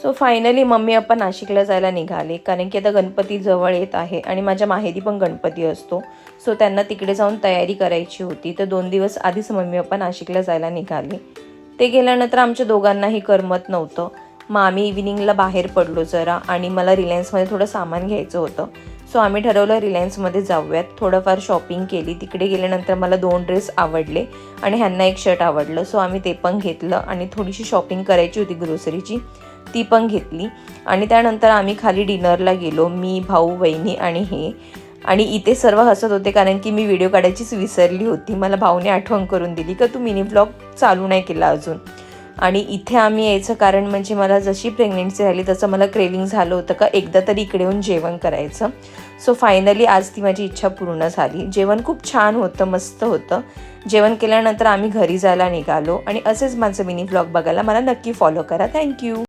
So finally mummy papa नाशिकला जायला निघाले, कारण की आता गणपती जवळ येत आहे आणि माझ्या माहेरी पण गणपती असतो. सो त्यांना तिकडे जाऊन तयारी करायची होती. तर 2 दिवस आधीच मम्मी पप्पा नाशिकला जायला निघाले. ते गेल्यानंतर आमच्या दोघांनाही करमत नव्हतं. मग आम्ही इव्हिनिंगला बाहेर पडलो जरा आणि मला रिलायन्समध्ये थोडं सामान घ्यायचं होतं. सो आम्ही ठरवलं रिलायन्समध्ये जाऊयात. थोडंफार शॉपिंग केली. तिकडे गेल्यानंतर मला 2 ड्रेस आवडले आणि ह्यांना एक शर्ट आवडलं. सो आम्ही ते पण घेतलं आणि थोडीशी शॉपिंग करायची होती ग्रोसरीची, ती पण घेतली. आणि त्यानंतर आम्ही खाली डिनरला गेलो, मी, भाऊ, वहिनी आणि हे. आणि इथे सर्व हसत होते कारण की मी व्हिडिओ काढायचीच विसरली होती. मला भाऊने आठवण करून दिली का तू मिनी व्लॉग चालू नाही केला अजून. आणि इथे आम्ही यायचं कारण म्हणजे मला जशी प्रेग्नेन्सी राहिली तसं मला क्रेविंग झालं होतं का एकदा तरी इकडे येऊन जेवण करायचं. सो फायनली आज ती माझी इच्छा पूर्ण झाली. जेवण खूप छान होतं, मस्त होतं. जेवण केल्यानंतर आम्ही घरी जायला निघालो आणि असेच माझं मिनी व्लॉग बघायला मला नक्की फॉलो करा. थँक्यू.